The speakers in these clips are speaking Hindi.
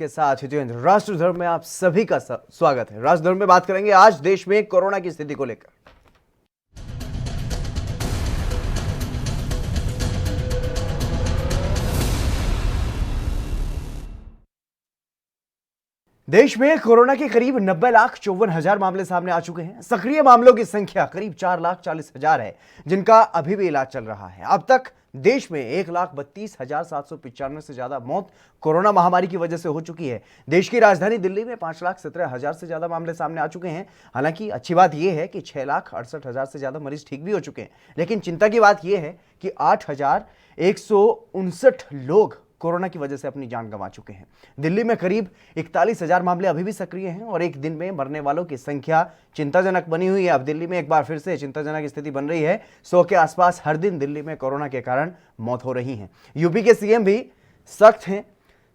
के साथ हितेंद्र। राष्ट्रधर्म में आप सभी का स्वागत है। राष्ट्रधर्म में बात करेंगे आज देश में कोरोना की स्थिति को लेकर। देश में कोरोना के करीब 90,54,000 मामले सामने आ चुके हैं। सक्रिय मामलों की संख्या करीब 4,40,000 है, जिनका अभी भी इलाज चल रहा है। अब तक देश में 1,32,795 से ज्यादा मौत कोरोना महामारी की वजह से हो चुकी है। देश की राजधानी दिल्ली में 5,17,000 से ज्यादा मामले सामने आ चुके हैं। हालांकि अच्छी बात यह है कि 6,68,000 से ज्यादा मरीज ठीक भी हो चुके हैं, लेकिन चिंता की बात यह है कि 8,159 लोग कोरोना की वजह से अपनी जान गंवा चुके हैं। दिल्ली में करीब 41,000 मामले अभी भी सक्रिय हैं और एक दिन में मरने वालों की संख्या चिंताजनक बनी हुई है। अब दिल्ली में एक बार फिर से चिंताजनक स्थिति बन रही है। 100 के आसपास हर दिन दिल्ली में कोरोना के कारण मौत हो रही है। यूपी के सीएम भी सख्त हैं।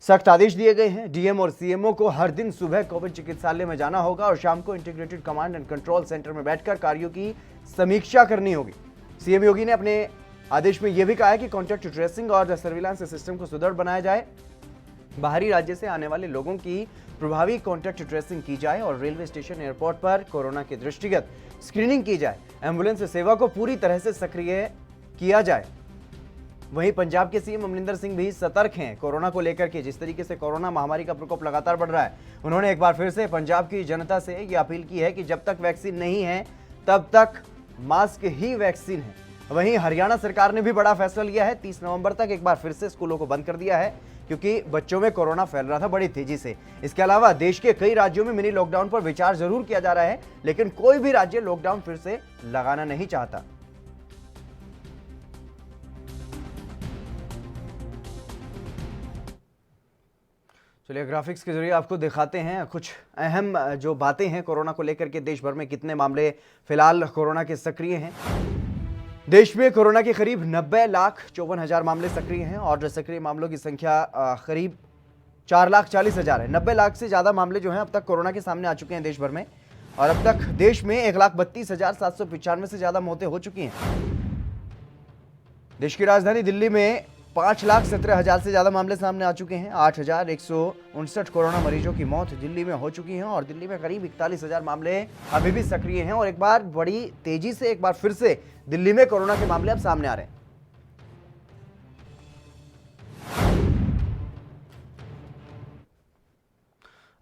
सख्त आदेश दिए गए हैं। डीएम और सीएमओ को हर दिन सुबह कोविड चिकित्सालय में जाना होगा और शाम को integrated command and control centre में बैठकर कार्यों की समीक्षा करनी होगी। सीएम योगी ने अपने आदेश में यह भी कहा है कि कॉन्टैक्ट ट्रेसिंग और सर्विलांस सिस्टम को सुदृढ़ बनाया जाए। बाहरी राज्य से आने वाले लोगों की प्रभावी कॉन्टैक्ट ट्रेसिंग की जाए और रेलवे स्टेशन, एयरपोर्ट पर कोरोना के दृष्टिगत स्क्रीनिंग की जाए। एम्बुलेंस सेवा को पूरी तरह से सक्रिय किया जाए। वहीं पंजाब के सीएम अमरिंदर सिंह भी सतर्क हैं कोरोना को लेकर के। जिस तरीके से कोरोना महामारी का प्रकोप लगातार बढ़ रहा है, उन्होंने एक बार फिर से पंजाब की जनता से यह अपील की है कि जब तक वैक्सीन नहीं है तब तक मास्क ही वैक्सीन है। वहीं हरियाणा सरकार ने भी बड़ा फैसला लिया है। 30 नवंबर तक एक बार फिर से स्कूलों को बंद कर दिया है, क्योंकि बच्चों में कोरोना फैल रहा था बड़ी तेजी से। इसके अलावा देश के कई राज्यों में मिनी लॉकडाउन पर विचार जरूर किया जा रहा है, लेकिन कोई भी राज्य लॉकडाउन फिर से लगाना नहीं चाहता। चलिए ग्राफिक्स के जरिए आपको दिखाते हैं कुछ अहम जो बातें हैं कोरोना को लेकर के। देश भर में कितने मामले फिलहाल कोरोना के सक्रिय हैं। देश में कोरोना के करीब 90,54,000 मामले सक्रिय हैं और सक्रिय मामलों की संख्या करीब 4,40,000 है। 90 लाख से ज्यादा मामले जो हैं अब तक कोरोना के सामने आ चुके हैं देश भर में, और अब तक देश में 1,32,795 से ज्यादा मौतें हो चुकी हैं। देश की राजधानी दिल्ली में 5,17,000 से ज्यादा मामले सामने आ चुके हैं। 8,159 कोरोना मरीजों की मौत दिल्ली में हो चुकी है और दिल्ली में करीब 41,000 मामले अभी भी सक्रिय हैं। और एक बार बड़ी तेजी से एक बार फिर से दिल्ली में कोरोना के मामले अब सामने आ रहे हैं।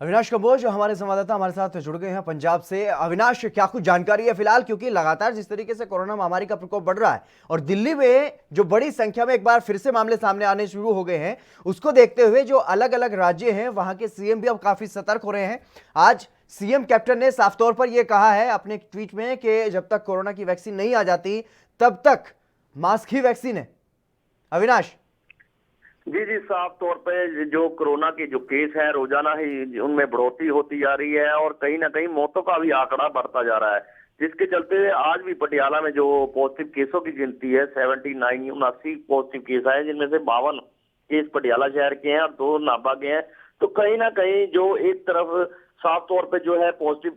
अविनाश कंबोज जो हमारे संवाददाता हमारे साथ जुड़ गए हैं पंजाब से। अविनाश, क्या कुछ जानकारी है फिलहाल, क्योंकि लगातार जिस तरीके से कोरोना महामारी का प्रकोप बढ़ रहा है और दिल्ली में जो बड़ी संख्या में एक बार फिर से मामले सामने आने शुरू हो गए हैं, उसको देखते हुए जो अलग अलग राज्य हैं वहां के सीएम भी अब काफी सतर्क हो रहे हैं। आज सीएम कैप्टन ने साफ तौर पर यह कहा है अपने ट्वीट में कि जब तक कोरोना की वैक्सीन नहीं आ जाती तब तक मास्क ही वैक्सीन है। अविनाश जी, साफ तौर पे जो कोरोना के जो केस है रोजाना ही उनमें बढ़ोतरी होती जा रही है और कहीं ना कहीं मौतों का भी आंकड़ा बढ़ता जा रहा है, जिसके चलते आज भी पटियाला में जो पॉजिटिव केसों की गिनती है 79 पॉजिटिव केस आए, जिनमें से 52 केस पटियाला शहर के हैं और 2 नाभा के हैं। तो कहीं ना कहीं जो एक तरफ साफ तौर पे जो है पॉजिटिव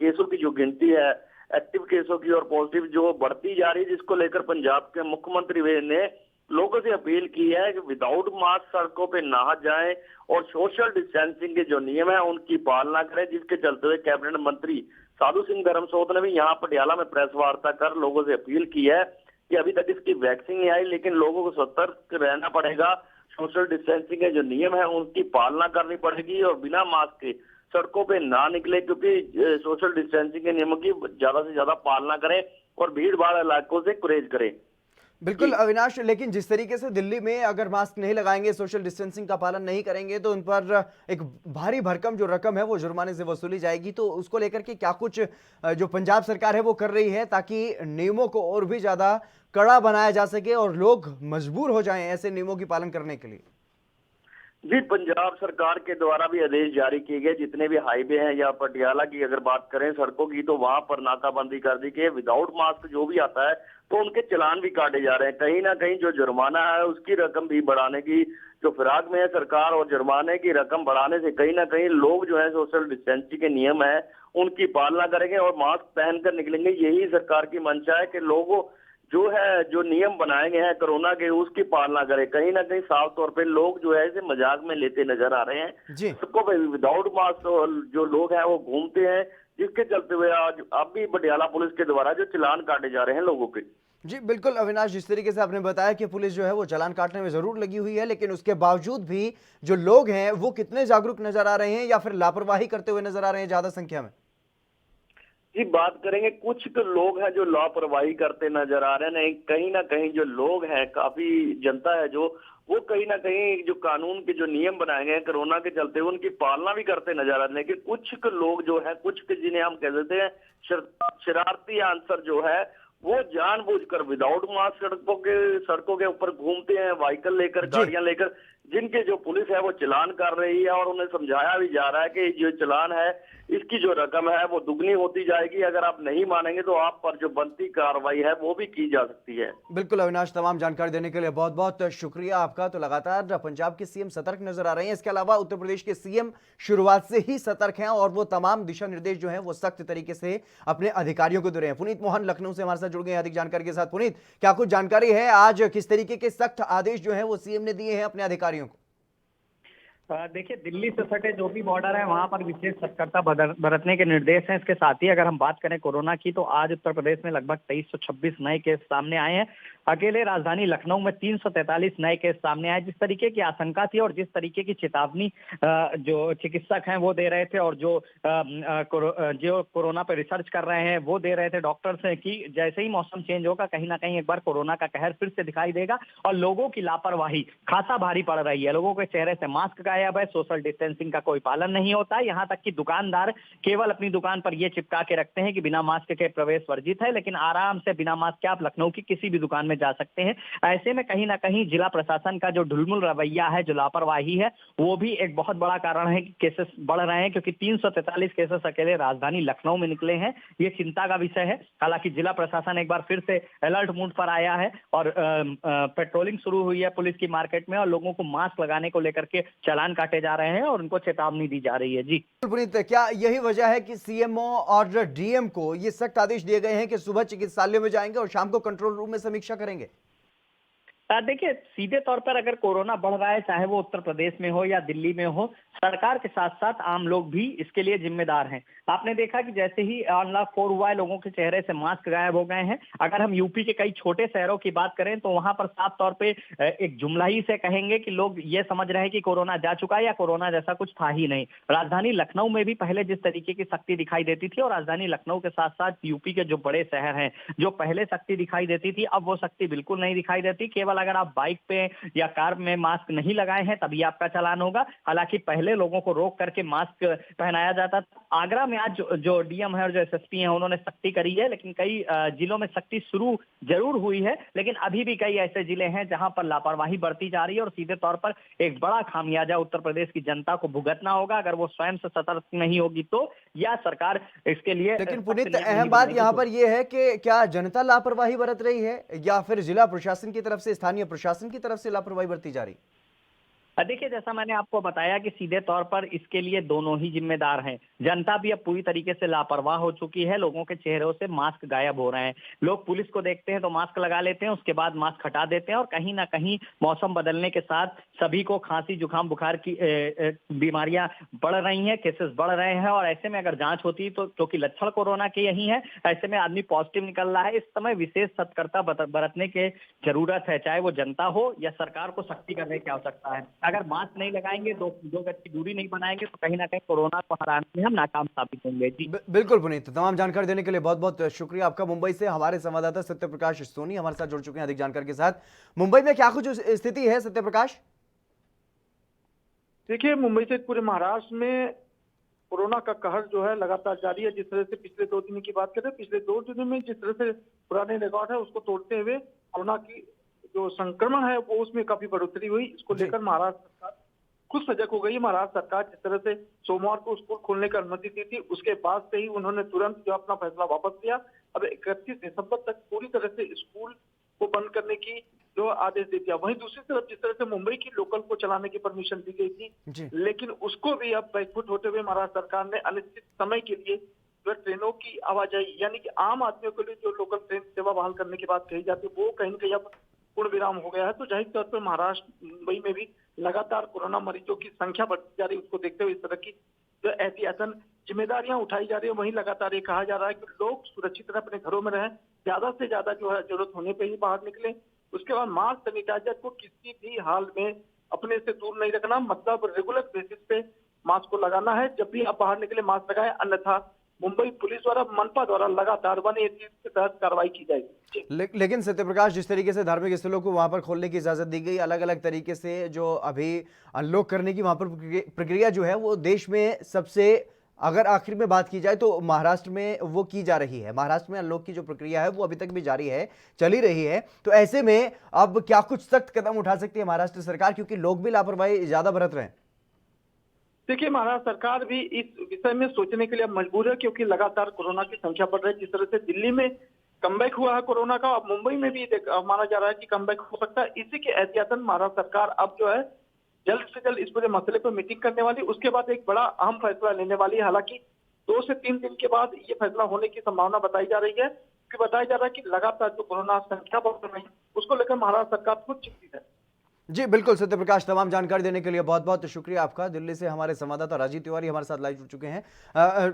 केसों की जो गिनती है, एक्टिव केसों की और पॉजिटिव जो बढ़ती जा रही है, जिसको लेकर पंजाब के मुख्यमंत्री ने लोगों से अपील की है कि विदाउट मास्क सड़कों पे ना जाएं और सोशल डिस्टेंसिंग के जो नियम है उनकी पालना करें। जिसके चलते हुए कैबिनेट मंत्री साधु सिंह धर्मसोत ने भी यहाँ पटियाला में प्रेस वार्ता कर लोगों से अपील की है कि अभी तक इसकी वैक्सीन नहीं आई, लेकिन लोगों को सतर्क रहना पड़ेगा। सोशल डिस्टेंसिंग के जो नियम है उनकी पालना करनी पड़ेगी और बिना मास्क के सड़कों पे ना निकले, क्योंकि सोशल डिस्टेंसिंग के नियमों की ज्यादा से ज्यादा पालना करें और भीड़ भाड़ इलाकों से गुरेज करें। बिल्कुल अविनाश, लेकिन जिस तरीके से दिल्ली में अगर मास्क नहीं लगाएंगे, सोशल डिस्टेंसिंग का पालन नहीं करेंगे, तो उन पर एक भारी भरकम जो रकम है वो जुर्माने से वसूली जाएगी। तो उसको लेकर के क्या कुछ जो पंजाब सरकार है वो कर रही है ताकि नियमों को और भी ज्यादा कड़ा बनाया जा सके और लोग मजबूर हो जाएं ऐसे नियमों की पालन करने के लिए? जी, पंजाब सरकार के द्वारा भी आदेश जारी किए गए। जितने भी हाईवे हैं या पटियाला की अगर बात करें सड़कों की, तो वहां पर नाकाबंदी कर दी गई। विदाउट मास्क जो भी आता है तो उनके चालान भी काटे जा रहे हैं। कहीं ना कहीं जो जुर्माना है उसकी रकम भी बढ़ाने की जो फिराक में है सरकार, और जुर्माने की रकम बढ़ाने से कहीं ना कहीं लोग जो है सोशल डिस्टेंसिंग के नियम है उनकी पालना करेंगे और मास्क पहनकर निकलेंगे। यही सरकार की मंशा है कि लोगों जो है, जो नियम बनाए गए हैं कोरोना के, उसकी पालना करें। कहीं ना कहीं साफ तौर पे लोग जो है इसे मजाक में लेते नजर आ रहे हैं। जी सड़कों पे विदाउट मास्क जो लोग हैं वो घूमते हैं, जिसके चलते हुए आज अब भी पटियाला पुलिस के द्वारा जो चालान काटे जा रहे हैं लोगों के। जी बिल्कुल अविनाश, जिस तरीके से आपने बताया कि पुलिस जो है वो चालान काटने में जरूर लगी हुई है, लेकिन उसके बावजूद भी जो लोग हैं वो कितने जागरूक नजर आ रहे हैं या फिर लापरवाही करते हुए नजर आ रहे हैं ज्यादा संख्या में? जी, बात करेंगे, कुछ तो लोग हैं जो लापरवाही करते नजर आ रहे हैं। नहीं, कहीं ना कहीं जो लोग हैं, काफी जनता है जो, वो कहीं ना कहीं जो कानून के जो नियम बनाए गए हैं कोरोना के चलते हुए उनकी पालना भी करते नजर आ रहे हैं। लेकिन कुछ लोग जो है, कुछ के जिन्हें हम कह देते हैं शरारती आंसर जो है, वो जानबूझकर विदाउट मास्क सड़कों के ऊपर घूमते हैं, व्हीकल लेकर, जी गाड़ियां लेकर, जिनके जो पुलिस है वो चालान कर रही है। और उन्हें समझाया भी जा रहा है कि जो चालान है इसकी जो रकम है वो दुगनी होती जाएगी, अगर आप नहीं मानेंगे तो आप पर जो बनती कार्रवाई है वो भी की जा सकती है। बिल्कुल अविनाश, तमाम जानकारी देने के लिए बहुत बहुत शुक्रिया आपका। तो लगातार पंजाब के सीएम सतर्क नजर आ रहे हैं, इसके अलावा उत्तर प्रदेश के सीएम शुरुआत से ही सतर्क हैं और वो तमाम दिशा निर्देश जो हैं वो सख्त तरीके से अपने अधिकारियों को दे रहे हैं। पुनीत मोहन लखनऊ से हमारे साथ जुड़ गए हैं अधिक जानकारी के साथ। पुनीत, क्या कुछ जानकारी है आज किस तरीके के सख्त आदेश जो है वो सीएम ने दिए हैं अपने अधिकारियों को? देखिए, दिल्ली से सटे जो भी बॉर्डर है वहां पर विशेष सतर्कता बरतने के निर्देश हैं। इसके साथ ही अगर हम बात करें कोरोना की, तो आज उत्तर प्रदेश में लगभग 2326 नए केस सामने आए हैं। अकेले राजधानी लखनऊ में 343 नए केस सामने आए। जिस तरीके की आशंका थी और जिस तरीके की चेतावनी जो चिकित्सक हैं वो दे रहे थे और जो कोरोना पर रिसर्च कर रहे हैं वो दे रहे थे डॉक्टर्स हैं कि जैसे ही मौसम चेंज होगा कहीं ना कहीं एक बार कोरोना का कहर फिर से दिखाई देगा और लोगों की लापरवाही खासा भारी पड़ रही है। लोगों के चेहरे से मास्क गायब है, सोशल डिस्टेंसिंग का कोई पालन नहीं होता है, यहाँ तक कि दुकानदार केवल अपनी दुकान पर ये चिपका के रखते हैं कि बिना मास्क के प्रवेश वर्जित है, लेकिन आराम से बिना मास्क के आप लखनऊ की किसी भी दुकान में जा सकते हैं। ऐसे में कहीं ना कहीं जिला प्रशासन का जो ढुलमुल रवैया है, जो लापरवाही है, वो भी एक बहुत बड़ा कारण है कि केसेस बढ़ रहे हैं, क्योंकि 343 केसेस अकेले राजधानी लखनऊ में निकले हैं। ये चिंता का विषय है। हालांकि जिला प्रशासन एक बार फिर से अलर्ट मोड पर आया है और पेट्रोलिंग शुरू हुई है पुलिस की मार्केट में और लोगों को मास्क लगाने को लेकर के चालान काटे जा रहे हैं और उनको चेतावनी दी जा रही है। जी पुनीत, क्या यही वजह है कि सीएमओ और डीएम को ये सख्त आदेश दिए गए हैं कि सुबह चिकित्सालय में जाएंगे और शाम को कंट्रोल रूम में समीक्षा करेंगे? देखिए, सीधे तौर पर अगर कोरोना बढ़ रहा है, चाहे वो उत्तर प्रदेश में हो या दिल्ली में हो, सरकार के साथ साथ आम लोग भी इसके लिए जिम्मेदार हैं। आपने देखा कि जैसे ही अनलॉक 4 हुआ है, लोगों के चेहरे से मास्क गायब हो गए हैं। अगर हम यूपी के कई छोटे शहरों की बात करें तो वहां पर साफ तौर पे एक जुमला ही से कहेंगे कि लोग ये समझ रहे हैं कि कोरोना जा चुका है या कोरोना जैसा कुछ था ही नहीं। राजधानी लखनऊ में भी पहले जिस तरीके की सख्ती दिखाई देती थी, और राजधानी लखनऊ के साथ साथ यूपी के जो बड़े शहर हैं, जो पहले सख्ती दिखाई देती थी, अब वो सख्ती बिल्कुल नहीं दिखाई देती। केवल अगर आप बाइक पे या कार में मास्क नहीं लगाए हैं तभी आपका चालान होगा। हालांकि पहले लोगों को रोक करके मास्क पहनाया जाता था। आगरा में आज जो डीएम है और जो एसएसपी हैं उन्होंने सख्ती करी है, लेकिन कई जिलों में सख्ती शुरू जरूर हुई है, लेकिन अभी भी कई ऐसे जिले हैं जहां पर लापरवाही बढ़ती जा रही है और सीधे तौर पर एक बड़ा खामियाजा उत्तर प्रदेश की जनता को भुगतना होगा अगर वो स्वयं से सतर्क नहीं होगी तो, या सरकार इसके लिए। लेकिन पुनीत, अहम बात यहाँ पर यह है कि क्या जनता लापरवाही बरत रही है या फिर जिला प्रशासन की तरफ से, स्थानीय प्रशासन की तरफ से लापरवाही बरती जा रही? देखिए, जैसा मैंने आपको बताया कि सीधे तौर पर इसके लिए दोनों ही जिम्मेदार हैं। जनता भी अब पूरी तरीके से लापरवाह हो चुकी है। लोगों के चेहरों से मास्क गायब हो रहे हैं। लोग पुलिस को देखते हैं तो मास्क लगा लेते हैं, उसके बाद मास्क हटा देते हैं और कहीं ना कहीं मौसम बदलने के साथ सभी को खांसी, जुकाम, बुखार की बीमारियां बढ़ रही हैं, केसेस बढ़ रहे हैं। और ऐसे में अगर जांच होती तो क्योंकि लक्षण कोरोना के यही है, ऐसे में आदमी पॉजिटिव निकल रहा है। इस समय विशेष सतर्कता बरतने की जरूरत है, चाहे वो जनता हो या सरकार को सख्ती करने की आवश्यकता है। अगर मास्क नहीं लगाएंगे, दो गज की दूरी नहीं बनाएंगे तो कहीं ना कहीं कोरोना को हराने में हम नाकाम साबित होंगे। जी बिल्कुल पुनीत, तमाम जानकारी देने के लिए बहुत बहुत शुक्रिया आपका। मुंबई से हमारे संवाददाता सत्य प्रकाश सोनी हमारे साथ जुड़ चुके हैं अधिक जानकारी के साथ। मुंबई में क्या कुछ स्थिति है सत्य प्रकाश? देखिए, मुंबई से पूरे महाराष्ट्र में कोरोना का कहर जो है लगातार जारी है। जिस तरह से पिछले 2 दिन की बात करें, पिछले 2 दिनों में जिस तरह से पुराने रिकॉर्ड है उसको तोड़ते हुए कोरोना की जो संक्रमण है वो उसमें काफी बढ़ोतरी हुई। इसको लेकर महाराष्ट्र सरकार खुद सजग हो गई। महाराष्ट्र सरकार जिस तरह से सोमवार को स्कूल खोलने की अनुमति दी थी, उसके बाद से ही उन्होंने तुरंत जो अपना फैसला वापस लिया। अब 31 दिसंबर तक पूरी तरह से स्कूल को बंद करने की जो आदेश दे दिया। वहीं दूसरी तरफ जिस तरह से मुंबई की लोकल को चलाने की परमिशन दी गई थी, लेकिन उसको भी अब बैकफुट होते हुए महाराष्ट्र सरकार ने अनिश्चित समय के लिए जो है ट्रेनों की आवाजाही, यानी कि आम आदमियों के लिए जो लोकल ट्रेन सेवा बहाल करने की बात कही जाती है, वो कहीं न कहीं अब पूर्ण विराम हो गया है। तो जाहिर तौर पर महाराष्ट्र, मुंबई में भी लगातार कोरोना मरीजों की संख्या बढ़ती जा रही है। उसको देखते हुए इस तरह की जो एहतियातन जिम्मेदारियां उठाई जा रही है। वहीं लगातार ये कहा जा रहा है कि लोग सुरक्षित रहे, अपने घरों में रहें, ज्यादा से ज्यादा जो है जरूरत होने पर ही बाहर निकले। उसके बाद मास्क सैनिटाइजर को किसी भी हाल में अपने से दूर नहीं रखना, मतलब रेगुलर बेसिस पे मास्क को लगाना है। जब भी आप बाहर निकले मास्क लगाएं, अन्यथा मुंबई पुलिस द्वारा, मनपा द्वारा लगातार 180 के तहत कार्रवाई की जाएगी। लेकिन सत्यप्रकाश, जिस तरीके से धार्मिक स्थलों को वहां पर खोलने की इजाजत दी गई, अलग अलग तरीके से जो अभी अनलॉक करने की वहां पर प्रक्रिया जो है वो देश में सबसे, अगर आखिर में बात की जाए तो महाराष्ट्र में वो की जा रही है। महाराष्ट्र में अनलॉक की जो प्रक्रिया है वो अभी तक भी जारी है, चली रही है। तो ऐसे में अब क्या कुछ सख्त कदम उठा सकती है महाराष्ट्र सरकार, क्योंकि लोग भी लापरवाही ज्यादा बरत रहे हैं? देखिए, महाराष्ट्र सरकार भी इस विषय में सोचने के लिए मजबूर है, क्योंकि लगातार कोरोना की संख्या बढ़ रही है। जिस तरह से दिल्ली में कमबैक हुआ है कोरोना का, अब मुंबई में भी माना जा रहा है कि कमबैक हो सकता है। इसी के एहतियातन महाराष्ट्र सरकार अब जो है जल्द से जल्द इस पूरे मसले पर मीटिंग करने वाली, उसके बाद एक बड़ा अहम फैसला लेने वाली है। हालांकि 2 से 3 दिन के बाद ये फैसला होने की संभावना बताई जा रही है, क्योंकि बताया जा रहा है कि लगातार जो कोरोना संख्या बढ़ रही है उसको लेकर महाराष्ट्र सरकार खुद चिंतित है। जी बिल्कुल सत्यप्रकाश, तमाम जानकारी देने के लिए बहुत बहुत शुक्रिया आपका। दिल्ली से हमारे संवाददाता राजीव तिवारी हमारे साथ लाइव जुड़ चुके हैं।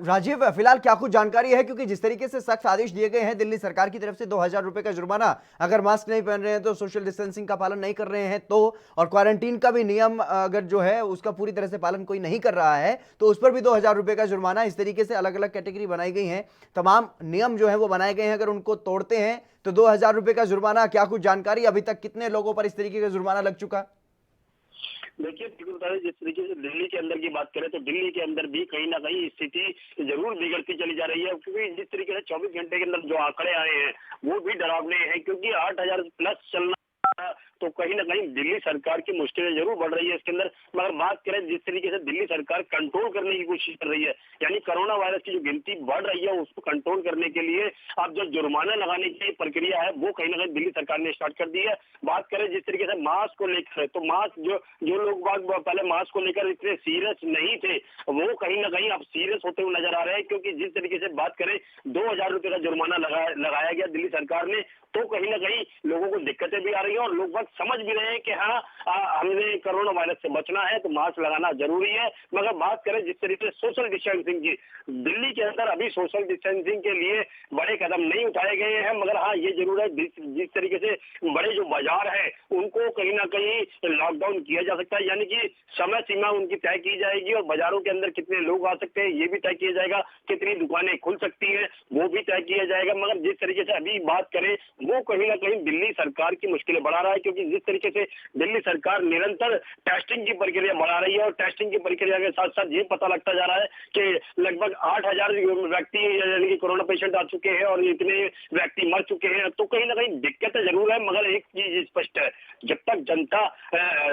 राजीव, फिलहाल क्या कुछ जानकारी है, क्योंकि जिस तरीके से सख्त आदेश दिए गए हैं दिल्ली सरकार की तरफ से, 2000 रुपए का जुर्माना अगर मास्क नहीं पहन रहे हैं तो, सोशल डिस्टेंसिंग का पालन नहीं कर रहे हैं तो, और क्वारंटीन का भी नियम अगर जो है उसका पूरी तरह से पालन कोई नहीं कर रहा है तो उस पर भी 2000 रुपए का जुर्माना। इस तरीके से अलग अलग कैटेगरी बनाई गई है, तमाम नियम जो है वो बनाए गए हैं। अगर उनको तोड़ते हैं तो 2000 रुपए का जुर्माना। क्या कुछ जानकारी, अभी तक कितने लोगों पर इस तरीके का जुर्माना लग चुका? देखिए, जिस तरीके से दिल्ली के अंदर की बात करें तो दिल्ली के अंदर भी कहीं ना कहीं स्थिति जरूर बिगड़ती चली जा रही है, क्योंकि जिस तरीके से 24 घंटे के अंदर जो आंकड़े आए हैं वो भी डरावने हैं, क्योंकि 8000 प्लस चलना तो कहीं ना कहीं दिल्ली सरकार की मुश्किलें जरूर बढ़ रही है इसके अंदर। मगर बात करें जिस तरीके से दिल्ली सरकार कंट्रोल करने की कोशिश कर रही है, यानी कोरोना वायरस की जो गिनती बढ़ रही है उसको कंट्रोल करने के लिए अब जो जुर्माना लगाने की प्रक्रिया है वो कहीं ना कहीं दिल्ली सरकार ने स्टार्ट कर दी है। बात करें जिस तरीके से मास्क को लेकर, तो मास्क जो लोग पहले मास्क को लेकर इतने सीरियस नहीं थे वो कहीं ना कहीं अब सीरियस होते हुए नजर आ रहे हैं, क्योंकि जिस तरीके से बात करें 2000 रुपए का जुर्माना लगाया गया दिल्ली सरकार ने, तो कहीं ना कहीं लोगों को दिक्कतें भी आ रही है और लोग समझ भी रहे हैं कि हाँ हमें कोरोना वायरस से बचना है तो मास्क लगाना जरूरी है। मगर बात करें जिस तरीके से सोशल डिस्टेंसिंग की, दिल्ली के अंदर अभी सोशल डिस्टेंसिंग के लिए बड़े कदम नहीं उठाए गए हैं, मगर हाँ ये जरूर है जिस तरीके से बड़े जो बाजार है उनको कहीं ना कहीं लॉकडाउन किया जा सकता है, यानी कि समय सीमा उनकी तय की जाएगी और बाजारों के अंदर कितने लोग आ सकते हैं ये भी तय किया जाएगा, कितनी दुकानें खुल सकती हैं वो भी तय किया जाएगा। मगर जिस तरीके से अभी बात करें वो कहीं ना कहीं दिल्ली सरकार की मुश्किलें बढ़ा रहा है, क्योंकि जिस तरीके से दिल्ली सरकार निरंतर टेस्टिंग की प्रक्रिया बढ़ा रही है और टेस्टिंग की प्रक्रिया के साथ साथ ये पता लगता जा रहा है कि लगभग 8000 व्यक्ति यानी कि कोरोना पेशेंट आ चुके हैं और इतने व्यक्ति मर चुके हैं, तो कहीं ना कहीं दिक्कतें जरूर है। मगर एक चीज स्पष्ट है, जब तक जनता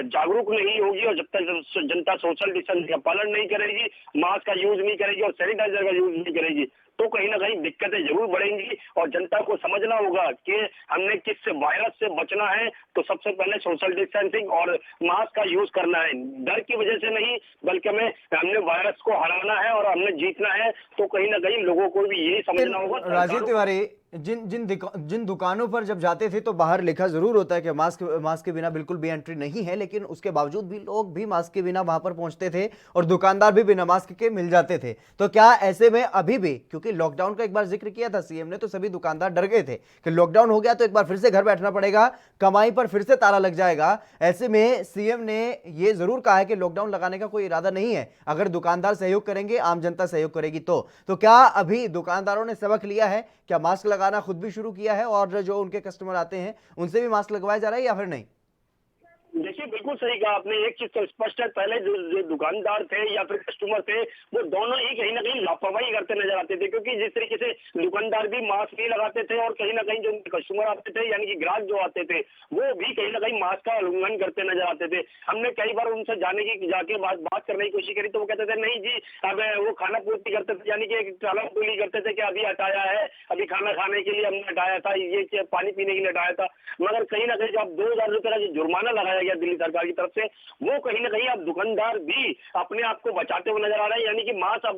जागरूक नहीं होगी और जब तक जनता सोशल डिस्टेंस का पालन नहीं करेगी, मास्क का यूज नहीं करेगी और सैनिटाइजर का यूज नहीं करेगी, तो कहीं ना कहीं दिक्कतें जरूर बढ़ेंगी। और जनता को समझना होगा कि हमने किस वायरस से बचना है, तो सबसे पहले सोशल डिस्टेंसिंग और मास्क का यूज करना है। डर की वजह से नहीं, बल्कि हमने वायरस को हराना है और हमने जीतना है, तो कहीं ना कहीं लोगों को भी यही समझना होगा। राजीव तिवारी, जिन दुकानों पर जब जाते थे तो बाहर लिखा जरूर होता है कि मास्क के बिना बिल्कुल भी एंट्री नहीं है, लेकिन उसके बावजूद भी लोग भी मास्क के बिना वहां पर पहुंचते थे और दुकानदार भी बिना मास्क के मिल जाते थे। तो क्या ऐसे में अभी भी, क्योंकि लॉकडाउन का एक बार जिक्र किया था सीएम ने, तो सभी दुकानदार डर गए थे कि लॉकडाउन हो गया तो एक बार फिर से घर बैठना पड़ेगा, कमाई पर फिर से ताला लग जाएगा। ऐसे में सीएम ने यह जरूर कहा है कि लॉकडाउन लगाने का कोई इरादा नहीं है, अगर दुकानदार सहयोग करेंगे, आम जनता सहयोग करेगी तो क्या अभी दुकानदारों ने सबक लिया है? क्या मास्क लगाना खुद भी शुरू किया है और जो उनके कस्टमर आते हैं उनसे भी मास्क लगवाया जा रहा है या फिर नहीं? देखिए, बिल्कुल सही कहा आपने। एक चीज तो स्पष्ट है, पहले जो दुकानदार थे या फिर कस्टमर थे वो दोनों ही कहीं ना कहीं लापरवाही करते नजर आते थे, क्योंकि जिस तरीके से दुकानदार भी मास्क नहीं लगाते थे और कहीं ना कहीं जो कस्टमर आते थे यानी कि ग्राहक जो आते थे वो भी कहीं ना कहीं मास्क का उल्लंघन करते नजर आते थे। हमने कई बार उनसे जाके बात करने की कोशिश करी तो वो कहते थे नहीं जी, अब वो खाना पूर्ति करते थे, यानी कि टाला टोली करते थे कि अभी हटाया है, अभी खाना खाने के लिए हमने हटाया था, ये पानी पीने के लिए हटाया था। मगर कहीं ना कहीं जब 2000 रुपए का जो जुर्माना लगाया गया दिल्ली सरकार की तरफ से, वो कहीं ना कहीं अब दुकानदार भी अपने आप को बचाते हुए नजर आ रहे हैं। यानी कि मास्क अब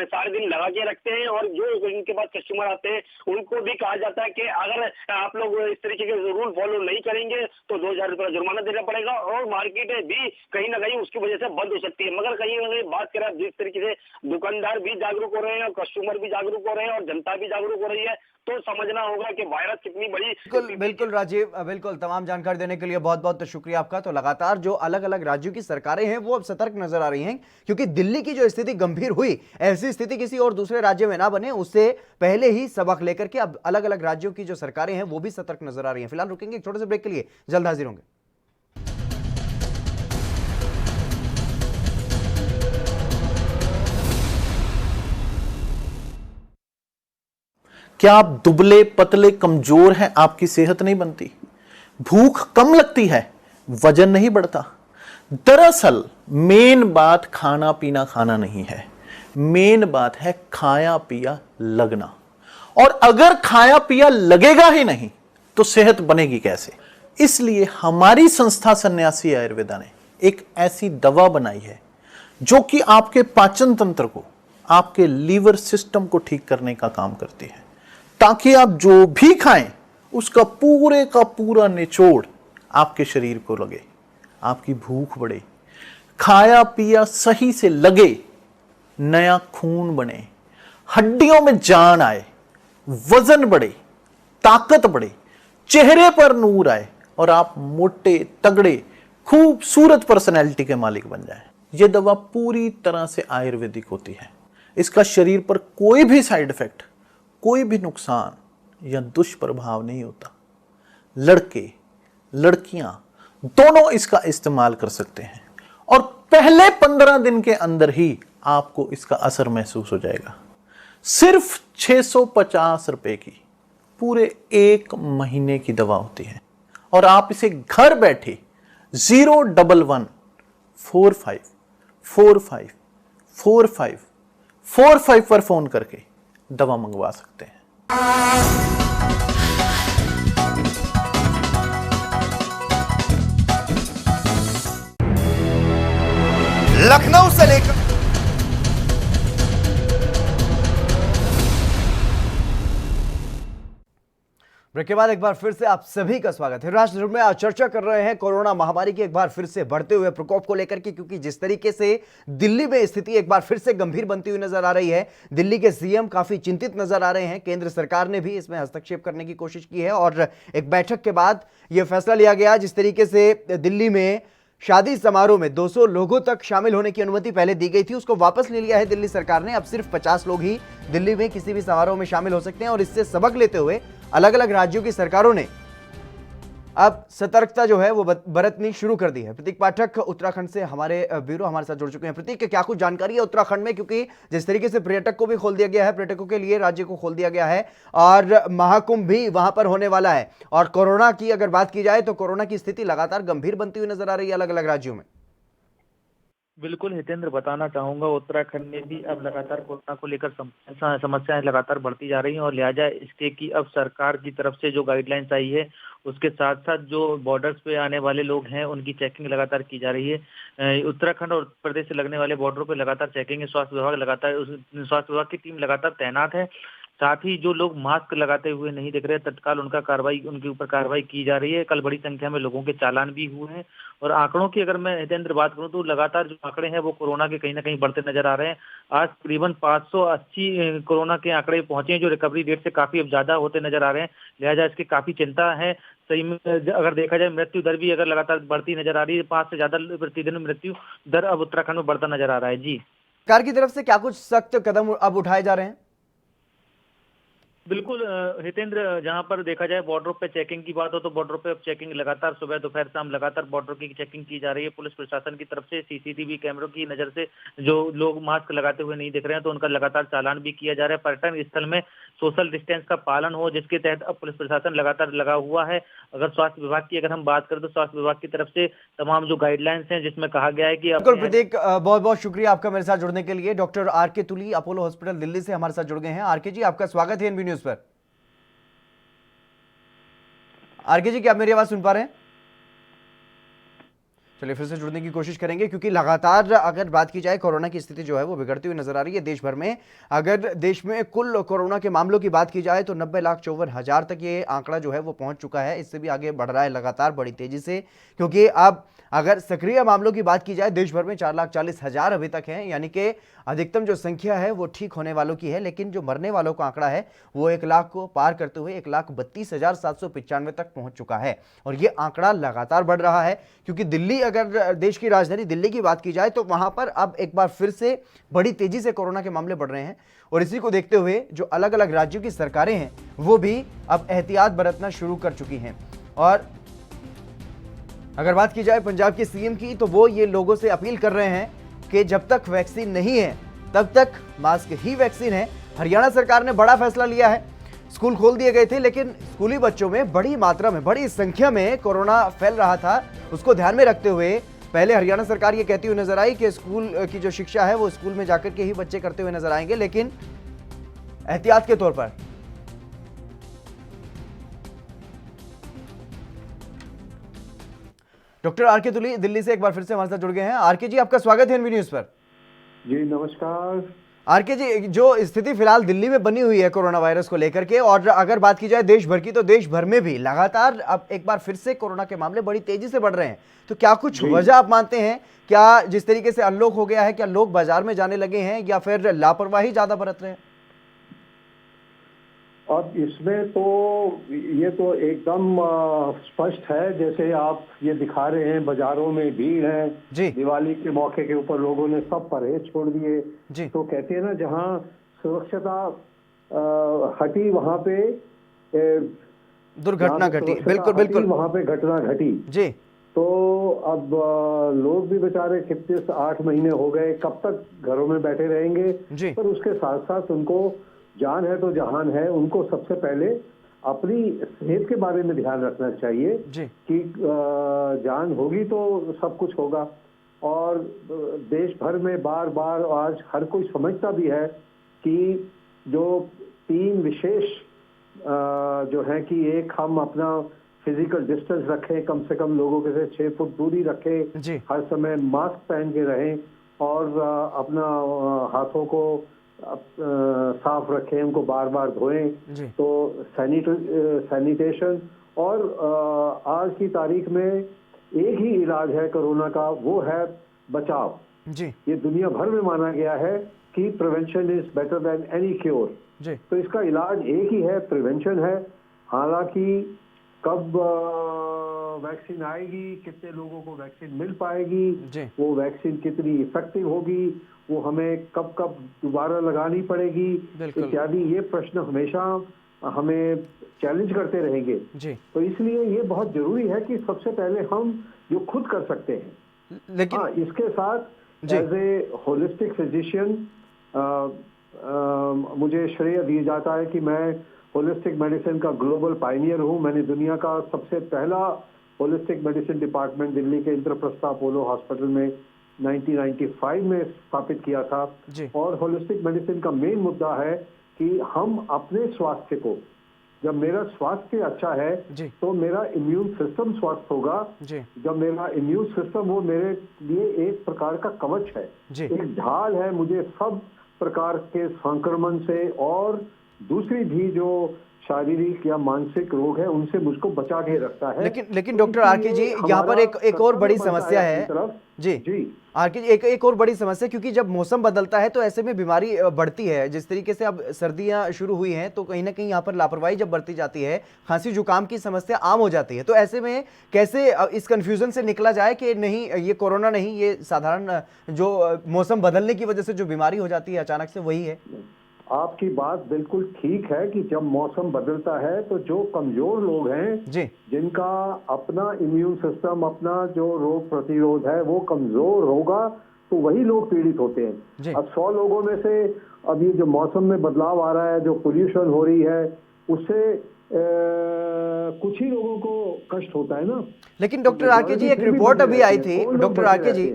सारे दिन लगा के रखते हैं और जो इनके पास कस्टमर आते हैं उनको भी कहा जाता है कि अगर आप लोग इस तरीके के रूल फॉलो नहीं करेंगे तो 2,000 रुपये जुर्माना देना पड़ेगा और मार्केटें भी कहीं ना कहीं उसकी वजह से बंद हो सकती है। मगर कहीं ना कहीं बात करें जिस तरीके से दुकानदार भी जागरूक हो रहे हैं, कस्टमर भी जागरूक हो रहे हैं और जनता भी जागरूक हो रही है, तो समझना होगा कि वायरस कितनी बड़ी। बिल्कुल बिल्कुल राजीव, बिल्कुल तमाम जानकारी देने के लिए बहुत बहुत शुक्रिया आपका। तो लगातार जो अलग अलग राज्यों की सरकारें हैं वो अब सतर्क नजर आ रही हैं, क्योंकि दिल्ली की जो स्थिति गंभीर हुई, ऐसी स्थिति किसी और दूसरे राज्य में ना बने, उससे पहले ही सबक लेकर के अब अलग अलग राज्यों की जो सरकारें हैं वो भी सतर्क नजर आ रही हैं। फिलहाल रुकेंगे एक छोटे से ब्रेक के लिए, जल्द हाजिर होंगे। क्या आप दुबले पतले कमजोर हैं, आपकी सेहत नहीं बनती, भूख कम लगती है, वजन नहीं बढ़ता? दरअसल मेन बात खाना पीना खाना नहीं है, मेन बात है खाया पिया लगना। और अगर खाया पिया लगेगा ही नहीं तो सेहत बनेगी कैसे? इसलिए हमारी संस्था सन्यासी आयुर्वेदा ने एक ऐसी दवा बनाई है जो कि आपके पाचन तंत्र को, आपके लीवर सिस्टम को ठीक करने का काम करती है, ताकि आप जो भी खाएं उसका पूरे का पूरा निचोड़ आपके शरीर को लगे, आपकी भूख बढ़े, खाया पिया सही से लगे, नया खून बने, हड्डियों में जान आए, वजन बढ़े, ताकत बढ़े, चेहरे पर नूर आए और आप मोटे तगड़े खूबसूरत पर्सनैलिटी के मालिक बन जाएं। यह दवा पूरी तरह से आयुर्वेदिक होती है। इसका शरीर पर कोई भी साइड इफेक्ट, कोई भी नुकसान या दुष्प्रभाव नहीं होता। लड़के लड़कियां दोनों इसका इस्तेमाल कर सकते हैं और पहले 15 दिन के अंदर ही आपको इसका असर महसूस हो जाएगा। सिर्फ 650 रुपए की पूरे 1 महीने की दवा होती है और आप इसे घर बैठे 01145454545 पर फोन करके दवा मंगवा सकते हैं। लखनऊ से लेकर ब्रेक के बाद एक बार फिर से आप सभी का स्वागत है। राष्ट्र में आज चर्चा कर रहे हैं कोरोना महामारी के एक बार फिर से बढ़ते हुए प्रकोप को लेकर के, क्योंकि जिस तरीके से दिल्ली में स्थिति एक बार फिर से गंभीर बनती हुई नजर आ रही है, दिल्ली के सीएम काफी चिंतित नजर आ रहे हैं। केंद्र सरकार ने भी इसमें हस्तक्षेप करने की कोशिश की है और एक बैठक के बाद यह फैसला लिया गया। जिस तरीके से दिल्ली में शादी समारोह में 200 लोगों तक शामिल होने की अनुमति पहले दी गई थी, उसको वापस ले लिया है दिल्ली सरकार ने। अब सिर्फ 50 लोग ही दिल्ली में किसी भी समारोह में शामिल हो सकते हैं और इससे सबक लेते हुए अलग अलग राज्यों की सरकारों ने अब सतर्कता जो है वो बरतनी शुरू कर दी है। प्रतीक पाठक उत्तराखंड से हमारे ब्यूरो हमारे साथ जुड़ चुके हैं। प्रतीक, क्या कुछ जानकारी है उत्तराखंड में, क्योंकि जिस तरीके से पर्यटक को भी खोल दिया गया है, पर्यटकों के लिए राज्य को खोल दिया गया है और महाकुंभ भी वहां पर होने वाला है, और कोरोना की अगर बात की जाए तो कोरोना की स्थिति लगातार गंभीर बनती हुई नजर आ रही है अलग अलग राज्यों में। बिल्कुल हितेंद्र, बताना चाहूंगा उत्तराखंड में भी अब लगातार कोरोना को लेकर समस्याएं लगातार बढ़ती जा रही हैं और लिहाजा इसके कि अब सरकार की तरफ से जो गाइडलाइंस आई है उसके साथ साथ जो बॉर्डर्स पे आने वाले लोग हैं उनकी चेकिंग लगातार की जा रही है। उत्तराखंड और उत्तर प्रदेश से लगने वाले बॉर्डरों पे लगातार चेकिंग है। स्वास्थ्य विभाग की टीम लगातार तैनात है। साथ ही जो लोग मास्क लगाते हुए नहीं दिख रहे, तत्काल उनके ऊपर कार्रवाई की जा रही है। कल बड़ी संख्या में लोगों के चालान भी हुए हैं और आंकड़ों की अगर मैं हितेंद्र बात करूं तो लगातार जो आंकड़े हैं वो कोरोना के कहीं ना कहीं बढ़ते नजर आ रहे हैं। आज तकरीबन 580 कोरोना के आंकड़े पहुंचे हैं, जो रिकवरी रेट से काफी अब ज्यादा होते नजर आ रहे हैं। लिहाजा इसकी काफी चिंता है। सही में अगर देखा जाए मृत्यु दर भी अगर लगातार बढ़ती नजर आ रही है, 5 से ज्यादा प्रतिदिन मृत्यु दर अब उत्तराखंड में बढ़ता नजर आ रहा है। जी, सरकार की तरफ से क्या कुछ सख्त कदम अब उठाए जा रहे हैं? बिल्कुल हितेंद्र, जहां पर देखा जाए बॉर्डरों पे चेकिंग की बात हो तो बॉर्डरों पे अब चेकिंग लगातार सुबह दोपहर शाम लगातार बॉर्डर की चेकिंग की जा रही है। पुलिस प्रशासन की तरफ से सीसीटीवी कैमरों की नजर से जो लोग मास्क लगाते हुए नहीं दिख रहे हैं तो उनका लगातार चालान भी किया जा रहा है। पर्यटन स्थल में सोशल डिस्टेंस का पालन हो, जिसके तहत अब पुलिस प्रशासन लगातार लगा हुआ है। अगर स्वास्थ्य विभाग की अगर हम बात करें तो स्वास्थ्य विभाग की तरफ से तमाम जो गाइडलाइंस हैं जिसमें कहा गया है कि बिल्कुल प्रतीक, बहुत बहुत शुक्रिया आपका मेरे साथ जुड़ने के लिए। Doctor RK. Tuli Apollo hospital Delhi से हमारे साथ जुड़ गए हैं। आर.के. जी, आपका स्वागत है एनबी न्यूज पर। आर.के. जी, क्या आप मेरी आवाज सुन पा रहे हैं? चलिए फिर से जुड़ने की कोशिश करेंगे, क्योंकि लगातार अगर बात की जाए कोरोना की स्थिति जो है वो बिगड़ती हुई नजर आ रही है देश भर में। अगर देश में कुल कोरोना के मामलों की बात की जाए तो 90,54,000 तक ये आंकड़ा जो है वो पहुंच चुका है। इससे भी आगे बढ़ रहा है लगातार बड़ी तेजी से, क्योंकि अब अगर सक्रिय मामलों की बात की जाए देश भर में 4,40,000 अभी तक है, यानी कि अधिकतम जो संख्या है वो ठीक होने वालों की है, लेकिन जो मरने वालों का आंकड़ा है वो 1 लाख को पार करते हुए 1,32,795 तक पहुंच चुका है। और ये आंकड़ा लगातार बढ़ रहा है, क्योंकि दिल्ली, अगर देश की राजधानी दिल्ली की बात की जाए तो वहां पर अब एक बार फिर से बड़ी तेजी से कोरोना के मामले बढ़ रहे हैं। और इसी को देखते हुए जो अलग अलग राज्यों की सरकारें हैं वो भी अब एहतियात बरतना शुरू कर चुकी हैं। और अगर बात की जाए पंजाब के सीएम की, तो वो ये लोगों से अपील कर रहे हैं कि जब तक वैक्सीन नहीं है तब तक मास्क ही वैक्सीन है। हरियाणा सरकार ने बड़ा फैसला लिया है, स्कूल खोल दिए गए थे, लेकिन स्कूली बच्चों में बड़ी मात्रा में, बड़ी संख्या में कोरोना फैल रहा था। उसको ध्यान में रखते हुए पहले हरियाणा सरकार ये कहती हुई नजर आई कि स्कूल की जो शिक्षा है वो स्कूल में जाकर के ही बच्चे करते हुए नजर आएंगे, लेकिन एहतियात के तौर पर डॉक्टर आरके तुली दिल्ली से एक बार फिर से हमारे साथ जुड़ गए हैं। आरके जी, आपका स्वागत है एनवी न्यूज पर। जी नमस्कार। आरके जी, जो स्थिति फिलहाल दिल्ली में बनी हुई है कोरोना वायरस को लेकर के, और अगर बात की जाए देश भर की, तो देश भर में भी लगातार अब एक बार फिर से कोरोना के मामले बड़ी तेजी से बढ़ रहे हैं। तो क्या कुछ वजह आप मानते हैं? क्या जिस तरीके से अनलॉक हो गया है, क्या लोग बाजार में जाने लगे हैं या फिर लापरवाही ज्यादा बरत रहे हैं? अब इसमें तो ये तो एकदम स्पष्ट है, जैसे आप ये दिखा रहे हैं, बाजारों में भीड़ है जी। दिवाली के मौके के ऊपर लोगों ने सब परहेज छोड़ दिए जी। तो कहते हैं ना, जहाँ सुरक्षता हटी वहाँ पे दुर्घटना घटी। बिल्कुल बिल्कुल, वहाँ पे घटना घटी जी। तो अब लोग भी बेचारे कितने 8 महीने हो गए, कब तक घरों में बैठे रहेंगे जी। पर उसके साथ साथ उनको जान है तो जहान है, उनको सबसे पहले अपनी सेहत के बारे में ध्यान रखना चाहिए जी। कि जान होगी तो सब कुछ होगा। और देश भर में बार बार आज हर कोई समझता भी है कि जो 3 विशेष जो है कि एक हम अपना फिजिकल डिस्टेंस रखें, कम से कम लोगों के से 6 फुट दूरी रखें जी। हर समय मास्क पहन के रहें और अपना हाथों को साफ रखें, उनको बार बार धोएं। तो सैनिटेशन और आज की तारीख में एक ही इलाज है कोरोना का, वो है बचाव जी। ये दुनिया भर में माना गया है कि prevention is better than any cure. तो इसका इलाज एक ही है, प्रिवेंशन है। हालांकि कब वैक्सीन आएगी, कितने लोगों को वैक्सीन मिल पाएगी, वो वैक्सीन कितनी इफेक्टिव होगी, वो हमें कब कब दोबारा लगानी पड़ेगी इत्यादि, ये प्रश्न हमेशा हमें चैलेंज करते रहेंगे। तो इसलिए ये बहुत जरूरी है कि सबसे पहले हम जो खुद कर सकते हैं, लेकिन हाँ, इसके साथ एज ए होलिस्टिक फिजिशियन मुझे श्रेय दिया जाता है कि मैं होलिस्टिक मेडिसिन का ग्लोबल पायनियर हूँ। मैंने दुनिया का सबसे पहला होलिस्टिक मेडिसिन डिपार्टमेंट दिल्ली के इंद्रप्रस्थ अपोलो हॉस्पिटल में 1995 में स्थापित किया था। और होलिस्टिक मेडिसिन का मेन मुद्दा है कि हम अपने स्वास्थ्य को, जब मेरा स्वास्थ्य अच्छा है तो मेरा इम्यून सिस्टम स्वस्थ होगा। जब मेरा इम्यून सिस्टम वो मेरे लिए एक प्रकार का कवच है, एक ढाल है, मुझे सब प्रकार के संक्रमण से और दूसरी भी जो शारीरिक या मानसिक रोग है उनसे मुझको बचा के रखता है। लेकिन डॉक्टर आरके जी, यहाँ पर एक और बड़ी समस्या है जी आरके जी, एक और बड़ी समस्या, क्योंकि जब मौसम बदलता है तो ऐसे में बीमारी बढ़ती है। जिस तरीके से अब सर्दियां शुरू हुई हैं तो कहीं ना कहीं यहाँ पर लापरवाही जब बढ़ती जाती है, खांसी जुकाम की समस्या आम हो जाती है। तो ऐसे में कैसे इस कंफ्यूजन से निकला जाए कि नहीं ये कोरोना नहीं, ये साधारण जो मौसम बदलने की वजह से जो बीमारी हो जाती है अचानक से वही है? आपकी बात बिल्कुल ठीक है कि जब मौसम बदलता है तो जो कमजोर लोग हैं जिनका अपना इम्यून सिस्टम, अपना जो रोग प्रतिरोध है वो कमजोर होगा, तो वही लोग पीड़ित होते हैं। अब 100 लोगों में से अब ये जो मौसम में बदलाव आ रहा है, जो पोल्यूशन हो रही है, उससे कुछ ही लोगों को कष्ट होता है ना। लेकिन डॉक्टर आरके जी, एक रिपोर्ट अभी आई थी डॉक्टर आरके जी,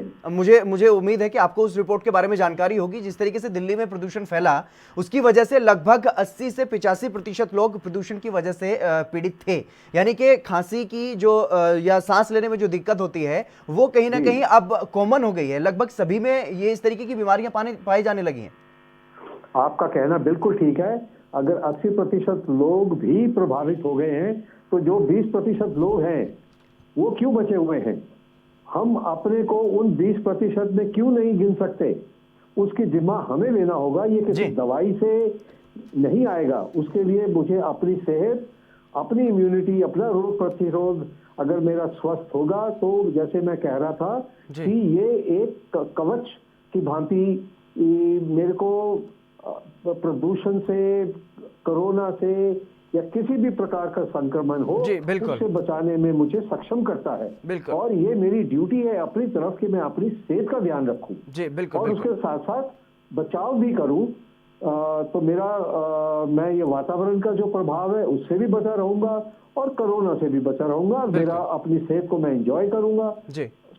मुझे उम्मीद है कि आपको उस रिपोर्ट के बारे में जानकारी होगी। जिस तरीके से दिल्ली में प्रदूषण फैला, उसकी वजह से लगभग 80 से 85% लोग प्रदूषण की वजह से पीड़ित थे। यानी कि खांसी की जो या सांस लेने में जो दिक्कत होती है वो कहीं ना कहीं अब कॉमन हो गई है। लगभग सभी में ये इस तरीके की बीमारियां पाई जाने लगी हैं। आपका कहना बिल्कुल ठीक है। अगर 80% लोग भी प्रभावित हो गए हैं तो जो 20% लोग हैं वो क्यों बचे हुए हैं? हम अपने को उन 20% में क्यों नहीं गिन सकते? उसकी जिम्मा हमें लेना होगा। ये किसी दवाई से नहीं आएगा। उसके लिए मुझे अपनी सेहत, अपनी इम्यूनिटी, अपना रोग प्रतिरोध अगर मेरा स्वस्थ होगा तो जैसे मैं कह रहा था कि ये एक कवच की भांति मेरे को प्रदूषण से, कोरोना से या किसी भी प्रकार का संक्रमण हो उससे बचाने में मुझे सक्षम करता है। और ये मेरी ड्यूटी है अपनी तरफ कि मैं अपनी सेहत का ध्यान रखूं और उसके साथ साथ बचाव भी करूं। तो मेरा मैं ये वातावरण का जो प्रभाव है उससे भी बचा रहूंगा और कोरोना से भी बचा रहूंगा। मेरा अपनी सेहत को मैं एंजॉय करूंगा।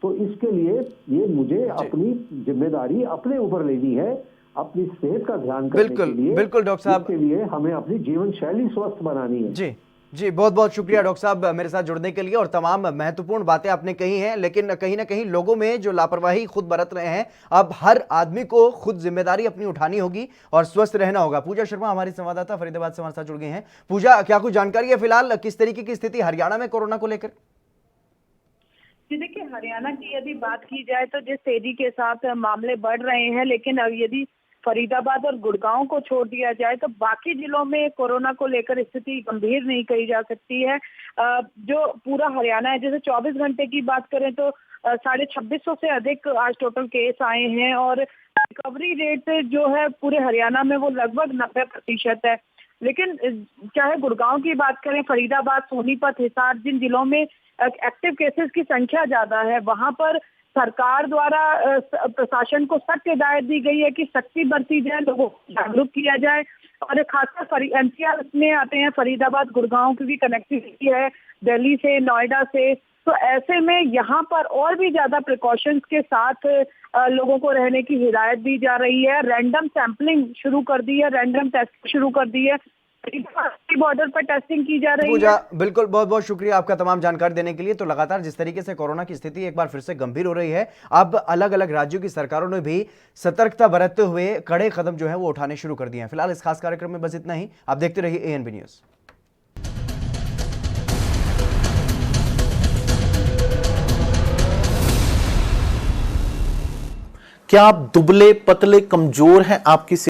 तो इसके लिए ये मुझे अपनी जिम्मेदारी अपने ऊपर लेनी है, अपनी सेहत का ध्यान करने के लिए। बिल्कुल डॉक्टर साहब, के लिए हमें अपनी जीवन शैली स्वस्थ बनानी है। जी बहुत बहुत शुक्रिया डॉक्टर साहब मेरे साथ जुड़ने के लिए, और तमाम महत्वपूर्ण बातें आपने कही हैं। लेकिन कहीं ना कहीं लोगों में जो लापरवाही खुद बरत रहे हैं, अब हर आदमी को खुद जिम्मेदारी अपनी उठानी होगी और स्वस्थ रहना होगा। पूजा शर्मा हमारी संवाददाता फरीदाबाद से हमारे साथ जुड़ गई हैं। पूजा, क्या कुछ जानकारी है फिलहाल किस तरीके की स्थिति हरियाणा में कोरोना को लेकर? जी देखिए, हरियाणा की यदि बात की जाए तो जिस तेजी के साथ मामले बढ़ रहे हैं, लेकिन अब यदि फरीदाबाद और गुड़गांव को छोड़ दिया जाए तो बाकी जिलों में कोरोना को लेकर स्थिति गंभीर नहीं कही जा सकती है। जो पूरा हरियाणा है, जैसे 24 घंटे की बात करें तो 2650 से अधिक आज टोटल केस आए हैं और रिकवरी रेट जो है पूरे हरियाणा में वो लगभग 90% है। लेकिन चाहे गुड़गांव की बात करें, फरीदाबाद, सोनीपत, हिसार, जिन जिलों में एक्टिव केसेस की संख्या ज्यादा है, वहां पर सरकार द्वारा प्रशासन को सख्त हिदायत दी गई है कि सख्ती बरती जाए, लोगों को जागरूक किया जाए। और खासकर एनसीआर में आते हैं फरीदाबाद, गुड़गांव, क्योंकि कनेक्टिविटी है दिल्ली से, नोएडा से। तो ऐसे में यहाँ पर और भी ज्यादा प्रिकॉशंस के साथ लोगों को रहने की हिदायत दी जा रही है। रैंडम सैंपलिंग शुरू कर दी है, रैंडम टेस्ट शुरू कर दी है, बॉर्डर पर टेस्टिंग की जा रही है। बिल्कुल, बहुत बहुत शुक्रिया आपका तमाम जानकारी देने के लिए। तो लगातार जिस तरीके से कोरोना की स्थिति एक बार फिर से गंभीर हो रही है, अब अलग अलग राज्यों की सरकारों ने भी सतर्कता बरतते हुए कड़े कदम जो है वो उठाने शुरू कर दिए हैं। फिलहाल इस खास कार्यक्रम में बस इतना ही। आप देखते रहिए ANB न्यूज। क्या आप दुबले पतले कमजोर हैं? आपकी